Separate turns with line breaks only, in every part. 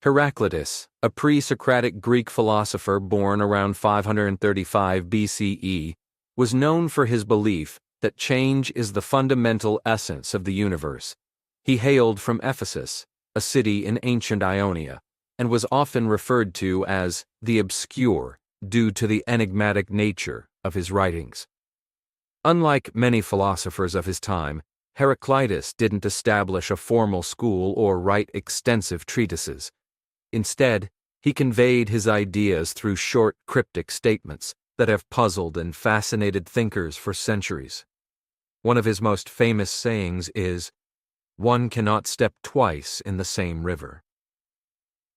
Heraclitus, a pre-Socratic Greek philosopher born around 535 BCE, was known for his belief that change is the fundamental essence of the universe. He hailed from Ephesus, a city in ancient Ionia, and was often referred to as the obscure due to the enigmatic nature of his writings. Unlike many philosophers of his time, Heraclitus didn't establish a formal school or write extensive treatises. Instead, he conveyed his ideas through short, cryptic statements that have puzzled and fascinated thinkers for centuries. One of his most famous sayings is, "One cannot step twice in the same river."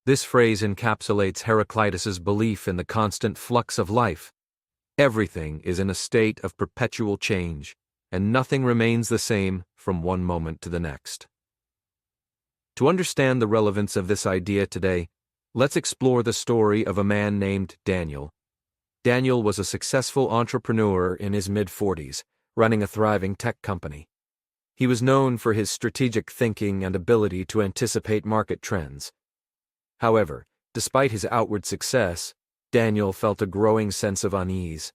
This phrase encapsulates Heraclitus's belief in the constant flux of life. Everything is in a state of perpetual change, and nothing remains the same from one moment to the next. To understand the relevance of this idea today, let's explore the story of a man named Daniel. Daniel was a successful entrepreneur in his mid-40s, running a thriving tech company. He was known for his strategic thinking and ability to anticipate market trends. However, despite his outward success, Daniel felt a growing sense of unease.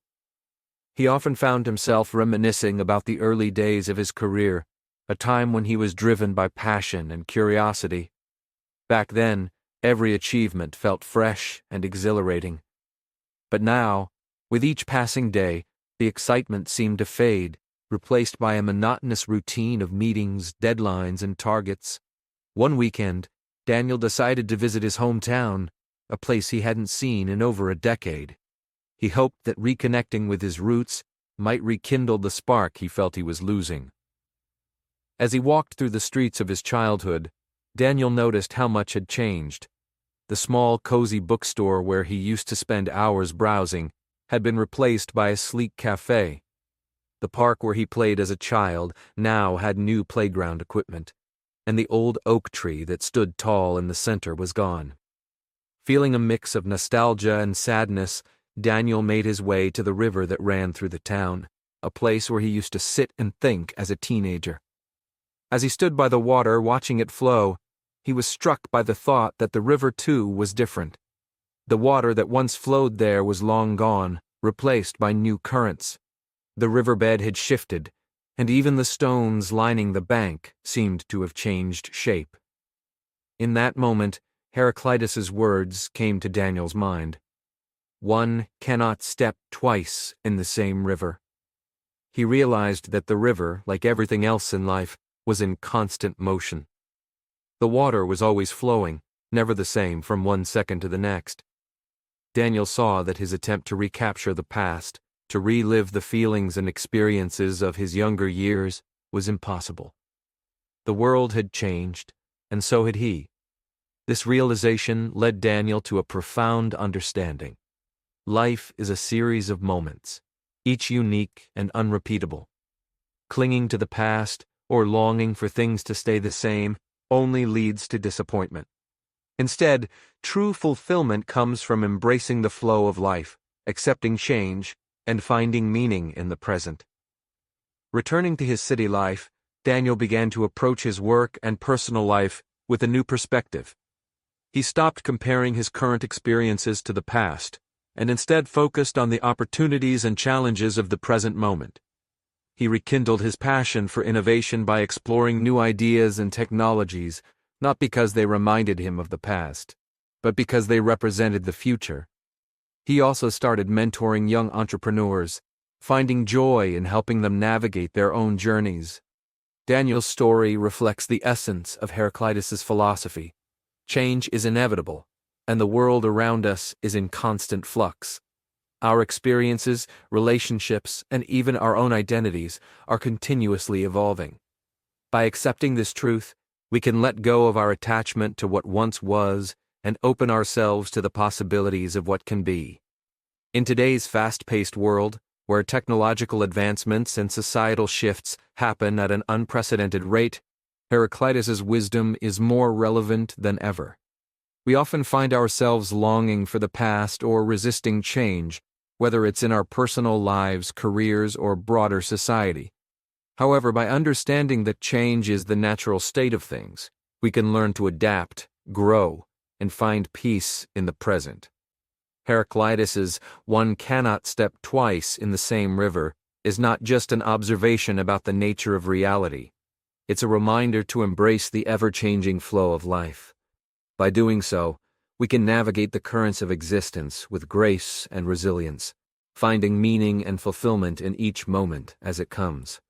He often found himself reminiscing about the early days of his career, a time when he was driven by passion and curiosity. Back then, every achievement felt fresh and exhilarating. But now, with each passing day, the excitement seemed to fade, replaced by a monotonous routine of meetings, deadlines, and targets. One weekend, Daniel decided to visit his hometown, a place he hadn't seen in over a decade. He hoped that reconnecting with his roots might rekindle the spark he felt he was losing. As he walked through the streets of his childhood, Daniel noticed how much had changed. The small, cozy bookstore where he used to spend hours browsing had been replaced by a sleek cafe. The park where he played as a child now had new playground equipment, and the old oak tree that stood tall in the center was gone. Feeling a mix of nostalgia and sadness, Daniel made his way to the river that ran through the town, a place where he used to sit and think as a teenager. As he stood by the water watching it flow, he was struck by the thought that the river too was different. The water that once flowed there was long gone, replaced by new currents. The riverbed had shifted, and even the stones lining the bank seemed to have changed shape. In that moment, Heraclitus's words came to Daniel's mind. One cannot step twice in the same river. He realized that the river, like everything else in life, was in constant motion. The water was always flowing, never the same from one second to the next. Daniel saw that his attempt to recapture the past, to relive the feelings and experiences of his younger years, was impossible. The world had changed, and so had he. This realization led Daniel to a profound understanding. Life is a series of moments, each unique and unrepeatable. Clinging to the past or longing for things to stay the same only leads to disappointment. Instead, true fulfillment comes from embracing the flow of life, accepting change, and finding meaning in the present. Returning to his city life, Daniel began to approach his work and personal life with a new perspective. He stopped comparing his current experiences to the past, and instead focused on the opportunities and challenges of the present moment. He rekindled his passion for innovation by exploring new ideas and technologies, not because they reminded him of the past, but because they represented the future. He also started mentoring young entrepreneurs, finding joy in helping them navigate their own journeys. Daniel's story reflects the essence of Heraclitus's philosophy. Change is inevitable, and the world around us is in constant flux. Our experiences, relationships, and even our own identities are continuously evolving. By accepting this truth, we can let go of our attachment to what once was and open ourselves to the possibilities of what can be. In today's fast-paced world, where technological advancements and societal shifts happen at an unprecedented rate, Heraclitus's wisdom is more relevant than ever. We often find ourselves longing for the past or resisting change, whether it's in our personal lives, careers, or broader society. However, by understanding that change is the natural state of things, we can learn to adapt, grow, and find peace in the present. Heraclitus's "one cannot step twice in the same river" is not just an observation about the nature of reality. It's a reminder to embrace the ever-changing flow of life. By doing so, we can navigate the currents of existence with grace and resilience, finding meaning and fulfillment in each moment as it comes.